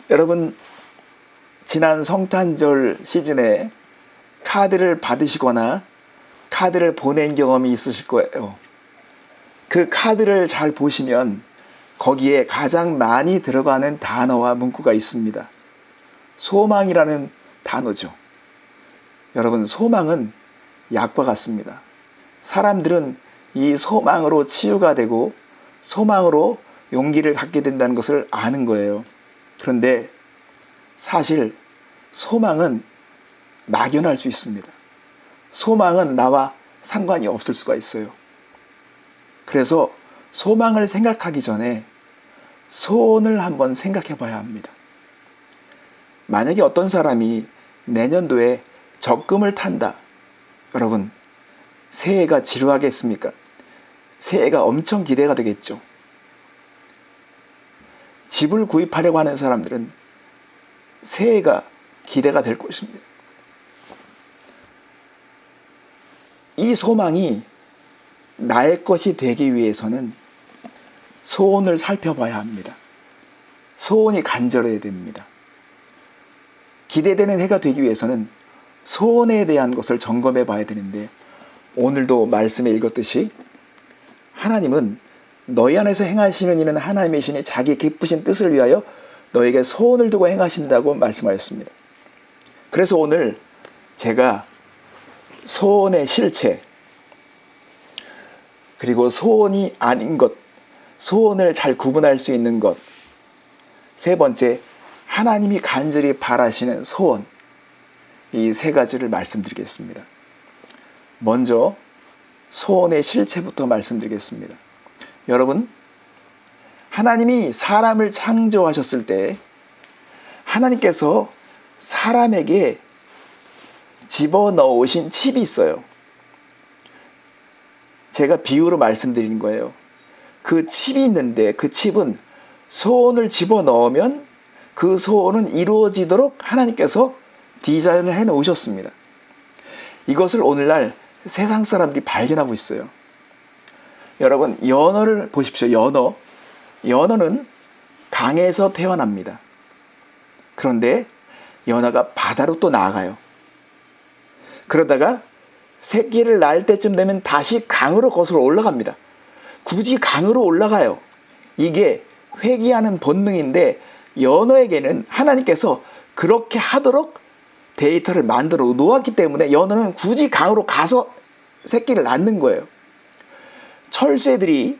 여러분, 지난 성탄절 시즌에 카드를 받으시거나 카드를 보낸 경험이 있으실 거예요. 그 카드를 잘 보시면 거기에 가장 많이 들어가는 단어와 문구가 있습니다. 소망이라는 단어죠. 여러분, 소망은 약과 같습니다. 사람들은 이 소망으로 치유가 되고 소망으로 용기를 갖게 된다는 것을 아는 거예요. 그런데 사실 소망은 막연할 수 있습니다. 소망은 나와 상관이 없을 수가 있어요. 그래서 소망을 생각하기 전에 소원을 한번 생각해 봐야 합니다. 만약에 어떤 사람이 내년도에 적금을 탄다. 여러분, 새해가 지루하겠습니까? 새해가 엄청 기대가 되겠죠. 집을 구입하려고 하는 사람들은 새해가 기대가 될 것입니다. 이 소망이 나의 것이 되기 위해서는 소원을 살펴봐야 합니다. 소원이 간절해야 됩니다. 기대되는 해가 되기 위해서는 소원에 대한 것을 점검해 봐야 되는데, 오늘도 말씀에 읽었듯이 하나님은 너희 안에서 행하시는 일은 하나님이시니 자기 기쁘신 뜻을 위하여 너에게 소원을 두고 행하신다고 말씀하셨습니다. 그래서 오늘 제가 소원의 실체, 그리고 소원이 아닌 것, 소원을 잘 구분할 수 있는 것, 세 번째, 하나님이 간절히 바라시는 소원, 이 세 가지를 말씀드리겠습니다. 먼저 소원의 실체부터 말씀드리겠습니다. 여러분, 하나님이 사람을 창조하셨을 때 하나님께서 사람에게 집어넣으신 칩이 있어요. 제가 비유로 말씀드리는 거예요. 그 칩이 있는데 그 칩은 소원을 집어넣으면 그 소원은 이루어지도록 하나님께서 디자인을 해 놓으셨습니다. 이것을 오늘날 세상 사람들이 발견하고 있어요. 여러분, 연어를 보십시오. 연어는 강에서 태어납니다. 그런데 연어가 바다로 또 나아가요. 그러다가 새끼를 낳을 때쯤 되면 다시 강으로 거슬러 올라갑니다. 굳이 강으로 올라가요. 이게 회귀하는 본능인데 연어에게는 하나님께서 그렇게 하도록 데이터를 만들어 놓았기 때문에 연어는 굳이 강으로 가서 새끼를 낳는 거예요. 철새들이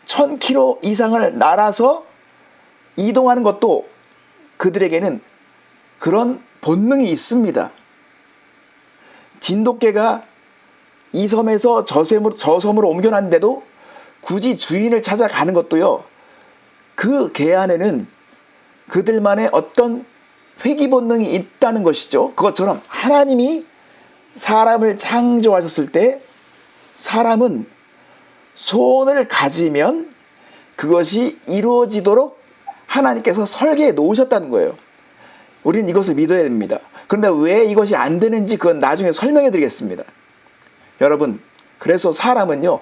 1000km 이상을 날아서 이동하는 것도 그들에게는 그런 본능이 있습니다. 진돗개가 이 섬에서 저 섬으로 옮겨놨는데도 굳이 주인을 찾아가는 것도요, 그 개 안에는 그들만의 어떤 회귀 본능이 있다는 것이죠. 그것처럼 하나님이 사람을 창조하셨을 때 사람은 소원을 가지면 그것이 이루어지도록 하나님께서 설계해 놓으셨다는 거예요. 우리는 이것을 믿어야 됩니다. 그런데 왜 이것이 안 되는지 그건 나중에 설명해 드리겠습니다. 여러분, 그래서 사람은요,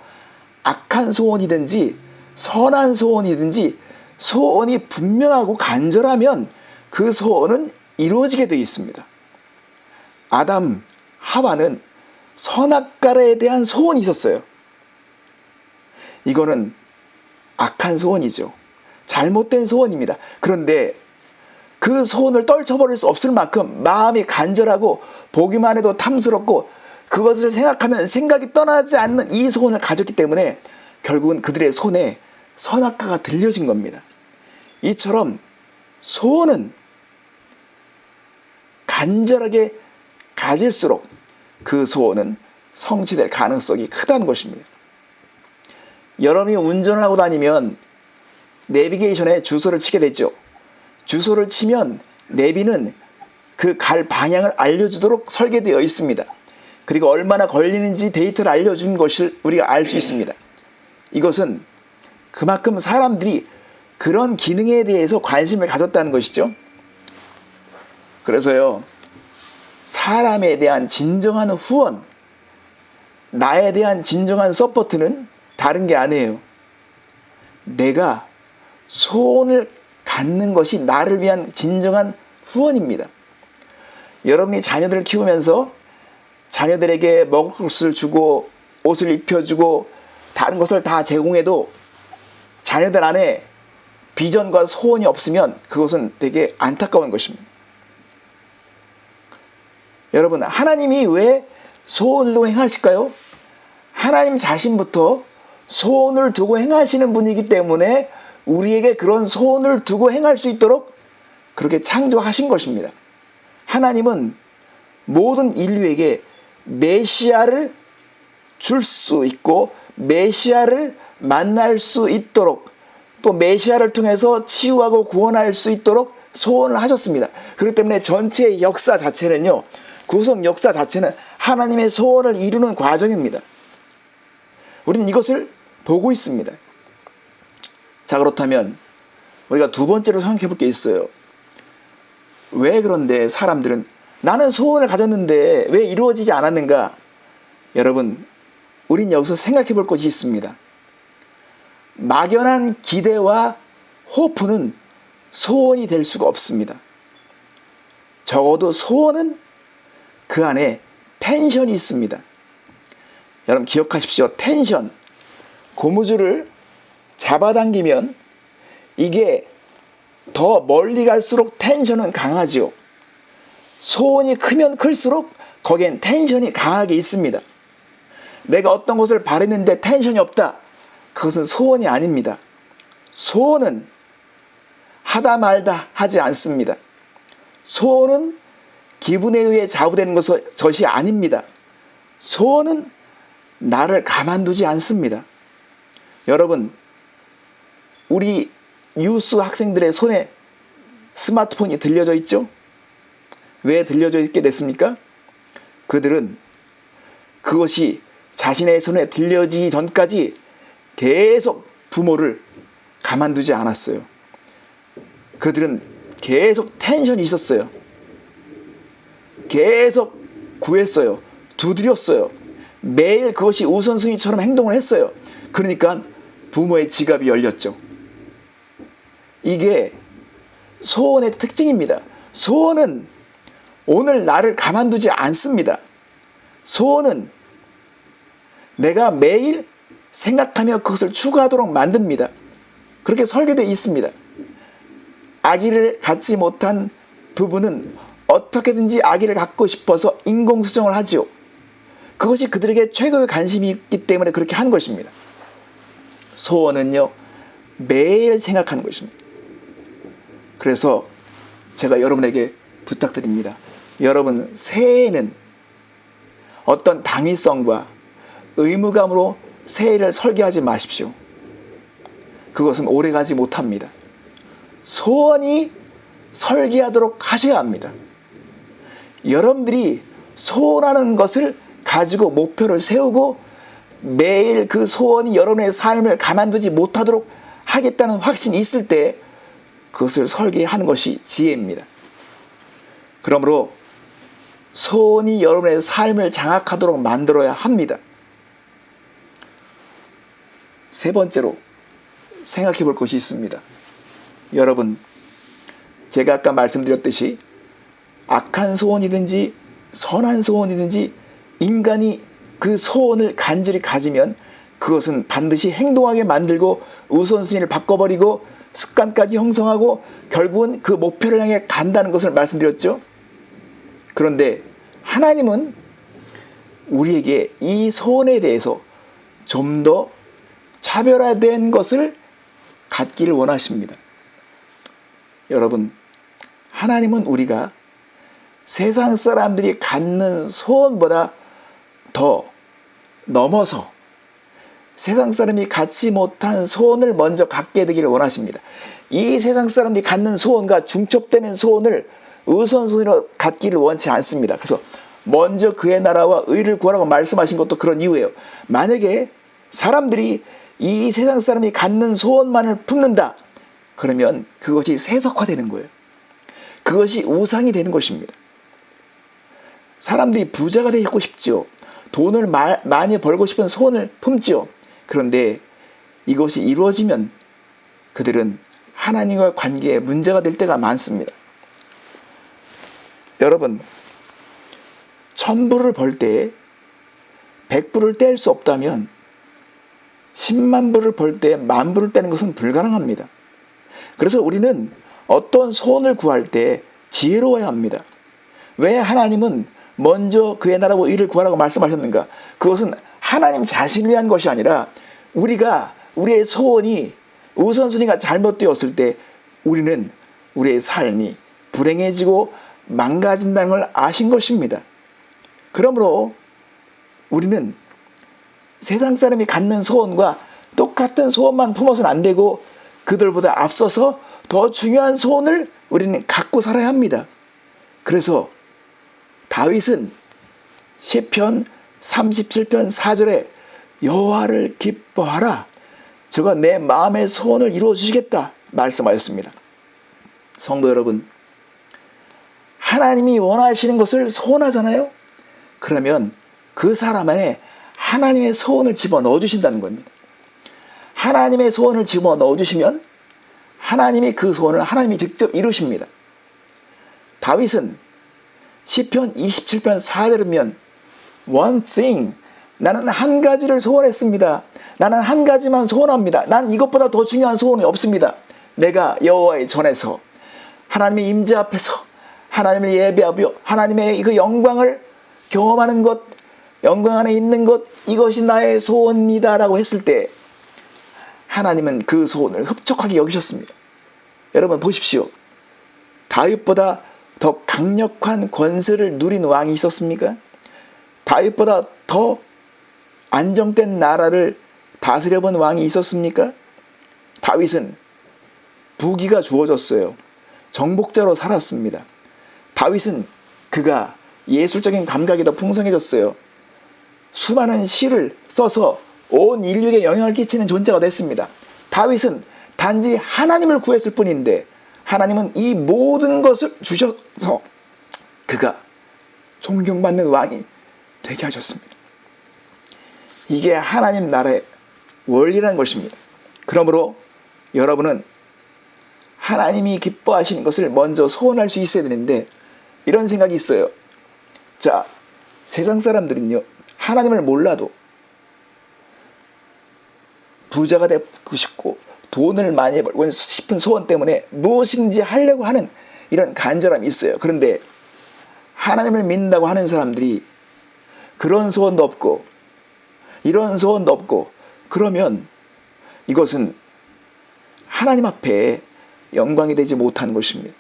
악한 소원이든지 선한 소원이든지 소원이 분명하고 간절하면 그 소원은 이루어지게 되어 있습니다. 아담, 하와는 선악과에 대한 소원이 있었어요. 이거는 악한 소원이죠. 잘못된 소원입니다. 그런데 그 소원을 떨쳐버릴 수 없을 만큼 마음이 간절하고 보기만 해도 탐스럽고 그것을 생각하면 생각이 떠나지 않는 이 소원을 가졌기 때문에 결국은 그들의 손에 선악과가 들려진 겁니다. 이처럼 소원은 간절하게 가질수록 그 소원은 성취될 가능성이 크다는 것입니다. 여러분이 운전을 하고 다니면 내비게이션에 주소를 치게 되죠. 주소를 치면 내비는 그 갈 방향을 알려주도록 설계되어 있습니다. 그리고 얼마나 걸리는지 데이터를 알려준 것을 우리가 알 수 있습니다. 이것은 그만큼 사람들이 그런 기능에 대해서 관심을 가졌다는 것이죠. 그래서요, 사람에 대한 진정한 후원, 나에 대한 진정한 서포트는 다른 게 아니에요. 내가 소원을 받는 것이 나를 위한 진정한 후원입니다. 여러분이 자녀들을 키우면서 자녀들에게 먹을 것을 주고 옷을 입혀주고 다른 것을 다 제공해도 자녀들 안에 비전과 소원이 없으면 그것은 되게 안타까운 것입니다. 여러분, 하나님이 왜 소원으로 행하실까요? 하나님 자신부터 소원을 두고 행하시는 분이기 때문에 우리에게 그런 소원을 두고 행할 수 있도록 그렇게 창조하신 것입니다. 하나님은 모든 인류에게 메시아를 줄 수 있고 메시아를 만날 수 있도록 또 메시아를 통해서 치유하고 구원할 수 있도록 소원을 하셨습니다. 그렇기 때문에 전체 역사 자체는요, 구속 역사 자체는 하나님의 소원을 이루는 과정입니다. 우리는 이것을 보고 있습니다. 자, 그렇다면 우리가 두 번째로 생각해 볼 게 있어요. 왜 그런데 사람들은 나는 소원을 가졌는데 왜 이루어지지 않았는가? 여러분, 우린 여기서 생각해 볼 것이 있습니다. 막연한 기대와 호프는 소원이 될 수가 없습니다. 적어도 소원은 그 안에 텐션이 있습니다. 여러분 기억하십시오. 텐션. 고무줄을 잡아당기면 이게 더 멀리 갈수록 텐션은 강하죠. 소원이 크면 클수록 거기엔 텐션이 강하게 있습니다. 내가 어떤 것을 바랬는데 텐션이 없다. 그것은 소원이 아닙니다. 소원은 하다 말다 하지 않습니다. 소원은 기분에 의해 좌우되는 것이 아닙니다. 소원은 나를 가만두지 않습니다. 여러분, 우리 유스 학생들의 손에 스마트폰이 들려져 있죠? 왜 들려져 있게 됐습니까? 그들은 그것이 자신의 손에 들려지기 전까지 계속 부모를 가만두지 않았어요. 그들은 계속 텐션이 있었어요. 계속 구했어요. 두드렸어요. 매일 그것이 우선순위처럼 행동을 했어요. 그러니까 부모의 지갑이 열렸죠. 이게 소원의 특징입니다. 소원은 오늘 나를 가만두지 않습니다. 소원은 내가 매일 생각하며 그것을 추구하도록 만듭니다. 그렇게 설계되어 있습니다. 아기를 갖지 못한 부부는 어떻게든지 아기를 갖고 싶어서 인공수정을 하지요. 그것이 그들에게 최고의 관심이 있기 때문에 그렇게 한 것입니다. 소원은요, 매일 생각하는 것입니다. 그래서 제가 여러분에게 부탁드립니다. 여러분, 새해에는 어떤 당위성과 의무감으로 새해를 설계하지 마십시오. 그것은 오래가지 못합니다. 소원이 설계하도록 하셔야 합니다. 여러분들이 소원하는 것을 가지고 목표를 세우고 매일 그 소원이 여러분의 삶을 가만두지 못하도록 하겠다는 확신이 있을 때 그것을 설계하는 것이 지혜입니다. 그러므로 소원이 여러분의 삶을 장악하도록 만들어야 합니다. 세 번째로 생각해 볼 것이 있습니다. 여러분, 제가 아까 말씀드렸듯이 악한 소원이든지 선한 소원이든지 인간이 그 소원을 간절히 가지면 그것은 반드시 행동하게 만들고 우선순위를 바꿔버리고 습관까지 형성하고 결국은 그 목표를 향해 간다는 것을 말씀드렸죠. 그런데 하나님은 우리에게 이 소원에 대해서 좀 더 차별화된 것을 갖기를 원하십니다. 여러분, 하나님은 우리가 세상 사람들이 갖는 소원보다 더 넘어서 세상 사람이 갖지 못한 소원을 먼저 갖게 되기를 원하십니다. 이 세상 사람들이 갖는 소원과 중첩되는 소원을 우선순위로 갖기를 원치 않습니다. 그래서 먼저 그의 나라와 의를 구하라고 말씀하신 것도 그런 이유예요. 만약에 사람들이 이 세상 사람이 갖는 소원만을 품는다, 그러면 그것이 세속화되는 거예요. 그것이 우상이 되는 것입니다. 사람들이 부자가 되고 싶지요. 돈을 많이 벌고 싶은 소원을 품지요. 그런데 이것이 이루어지면 그들은 하나님과 관계에 문제가 될 때가 많습니다. 여러분, 1000불을 벌 때 100불을 뗄 수 없다면 10만 불을 벌 때 10,000불을 떼는 것은 불가능합니다. 그래서 우리는 어떤 소원을 구할 때 지혜로워야 합니다. 왜 하나님은 먼저 그의 나라와 의를 구하라고 말씀하셨는가? 그것은 하나님 자신을 위한 것이 아니라 우리가 우리의 소원이 우선순위가 잘못되었을 때 우리는 우리의 삶이 불행해지고 망가진다는 걸 아신 것입니다. 그러므로 우리는 세상 사람이 갖는 소원과 똑같은 소원만 품어서는 안 되고 그들보다 앞서서 더 중요한 소원을 우리는 갖고 살아야 합니다. 그래서 다윗은 시편 37편 4절에 여호와를 기뻐하라, 저가 내 마음의 소원을 이루어 주시겠다 말씀하였습니다. 성도 여러분, 하나님이 원하시는 것을 소원하잖아요. 그러면 그 사람 안에 하나님의 소원을 집어넣어 주신다는 겁니다. 하나님의 소원을 집어넣어 주시면 하나님이 그 소원을 하나님이 직접 이루십니다. 다윗은 시편 27편 4절이면 one thing, 나는 한 가지를 소원했습니다. 나는 한 가지만 소원합니다. 난 이것보다 더 중요한 소원이 없습니다. 내가 여호와의 전에서 하나님의 임재 앞에서 하나님을 예배하며 하나님의 그 영광을 경험하는 것, 영광 안에 있는 것, 이것이 나의 소원이다 라고 했을 때 하나님은 그 소원을 흡족하게 여기셨습니다. 여러분 보십시오. 다윗보다 더 강력한 권세를 누린 왕이 있었습니까? 다윗보다 더 안정된 나라를 다스려본 왕이 있었습니까? 다윗은 부귀가 주어졌어요. 정복자로 살았습니다. 다윗은 그가 예술적인 감각이 더 풍성해졌어요. 수많은 시를 써서 온 인류에게 영향을 끼치는 존재가 됐습니다. 다윗은 단지 하나님을 구했을 뿐인데 하나님은 이 모든 것을 주셔서 그가 존경받는 왕이 되게 하셨습니다. 이게 하나님 나라의 원리라는 것입니다. 그러므로 여러분은 하나님이 기뻐하시는 것을 먼저 소원할 수 있어야 되는데 이런 생각이 있어요. 자, 세상 사람들은요, 하나님을 몰라도 부자가 되고 싶고 돈을 많이 벌고 싶은 소원 때문에 무엇인지 하려고 하는 이런 간절함이 있어요. 그런데 하나님을 믿는다고 하는 사람들이 그런 소원도 없고 이런 소원도 없고 그러면 이것은 하나님 앞에 영광이 되지 못한 것입니다.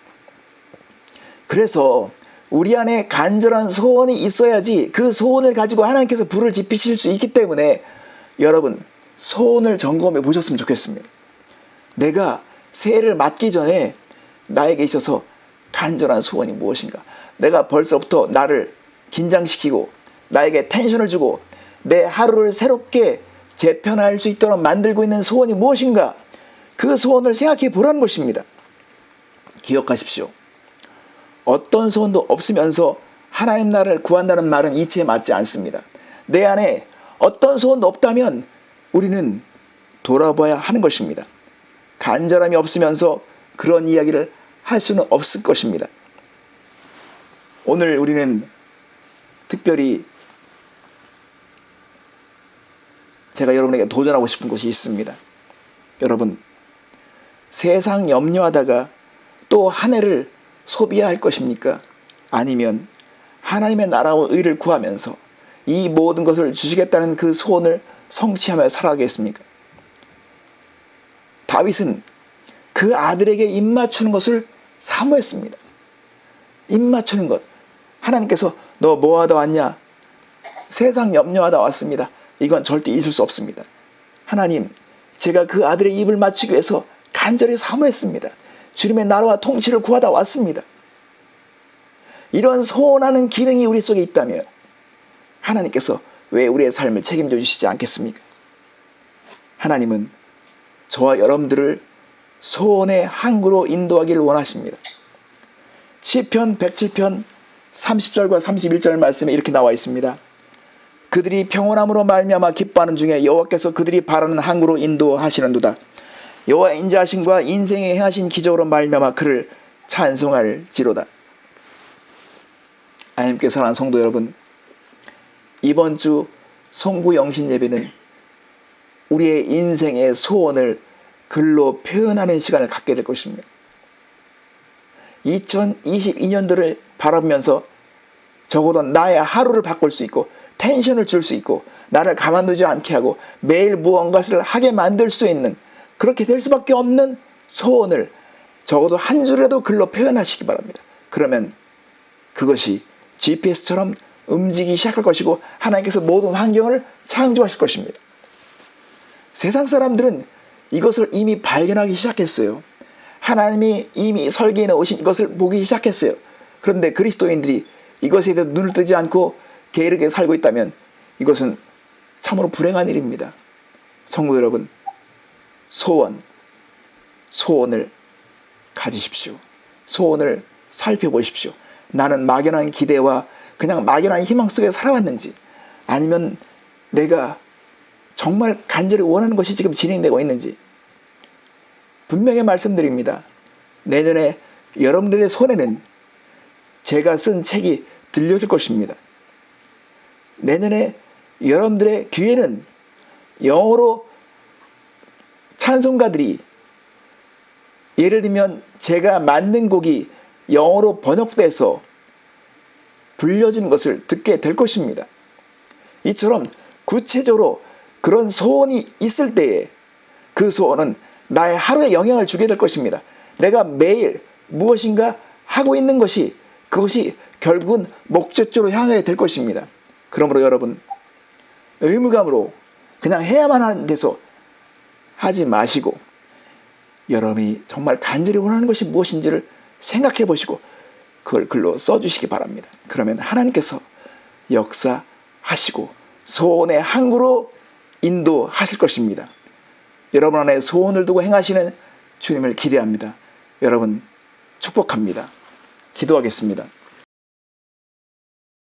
그래서 우리 안에 간절한 소원이 있어야지 그 소원을 가지고 하나님께서 불을 지피실 수 있기 때문에 여러분 소원을 점검해 보셨으면 좋겠습니다. 내가 새해를 맞기 전에 나에게 있어서 간절한 소원이 무엇인가? 내가 벌써부터 나를 긴장시키고 나에게 텐션을 주고 내 하루를 새롭게 재편할 수 있도록 만들고 있는 소원이 무엇인가? 그 소원을 생각해 보라는 것입니다. 기억하십시오. 어떤 소원도 없으면서 하나님 나라를 구한다는 말은 이치에 맞지 않습니다. 내 안에 어떤 소원도 없다면 우리는 돌아봐야 하는 것입니다. 간절함이 없으면서 그런 이야기를 할 수는 없을 것입니다. 오늘 우리는 특별히 제가 여러분에게 도전하고 싶은 것이 있습니다. 여러분, 세상 염려하다가 또 한 해를 소비해야 할 것입니까? 아니면 하나님의 나라와 의를 구하면서 이 모든 것을 주시겠다는 그 소원을 성취하며 살아가겠습니까? 다윗은 그 아들에게 입맞추는 것을 사모했습니다. 입맞추는 것. 하나님께서 너 뭐하다 왔냐? 세상 염려하다 왔습니다. 이건 절대 있을 수 없습니다. 하나님, 제가 그 아들의 입을 맞추기 위해서 간절히 사모했습니다. 주님의 나라와 통치를 구하다 왔습니다. 이런 소원하는 기능이 우리 속에 있다면 하나님께서 왜 우리의 삶을 책임져 주시지 않겠습니까? 하나님은 저와 여러분들을 소원의 항구로 인도하기를 원하십니다. 시편 107편 30절과 31절 말씀에 이렇게 나와 있습니다. 그들이 평온함으로 말미암아 기뻐하는 중에 여호와께서 그들이 바라는 항구로 인도하시는도다. 여호와 인자하심과 인생에 행하신 기적으로 말미암아 그를 찬송할지로다. 하나님께 사랑하는 성도 여러분, 이번 주 송구 영신 예배는 우리의 인생의 소원을 글로 표현하는 시간을 갖게 될 것입니다. 2022년도를 바라보면서 적어도 나의 하루를 바꿀 수 있고 텐션을 줄 수 있고 나를 가만두지 않게 하고 매일 무언가를 하게 만들 수 있는, 그렇게 될 수밖에 없는 소원을 적어도 한 줄이라도 글로 표현하시기 바랍니다. 그러면 그것이 GPS처럼 움직이기 시작할 것이고 하나님께서 모든 환경을 창조하실 것입니다. 세상 사람들은 이것을 이미 발견하기 시작했어요. 하나님이 이미 설계해 놓으신 이것을 보기 시작했어요. 그런데 그리스도인들이 이것에 대해 눈을 뜨지 않고 게으르게 살고 있다면 이것은 참으로 불행한 일입니다. 성도 여러분, 소원을 가지십시오. 소원을 살펴보십시오. 나는 막연한 기대와 그냥 막연한 희망 속에 살아왔는지, 아니면 내가 정말 간절히 원하는 것이 지금 진행되고 있는지. 분명히 말씀드립니다. 내년에 여러분들의 손에는 제가 쓴 책이 들려줄 것입니다. 내년에 여러분들의 귀에는 영어로 찬송가들이, 예를 들면 제가 만든 곡이 영어로 번역돼서 불려지는 것을 듣게 될 것입니다. 이처럼 구체적으로 그런 소원이 있을 때에 그 소원은 나의 하루에 영향을 주게 될 것입니다. 내가 매일 무엇인가 하고 있는 것이, 그것이 결국은 목적지로 향하게 될 것입니다. 그러므로 여러분, 의무감으로 그냥 해야만 하는 데서 하지 마시고 여러분이 정말 간절히 원하는 것이 무엇인지를 생각해 보시고 그걸 글로 써주시기 바랍니다. 그러면 하나님께서 역사하시고 소원의 항구로 인도하실 것입니다. 여러분 안에 소원을 두고 행하시는 주님을 기대합니다. 여러분 축복합니다. 기도하겠습니다.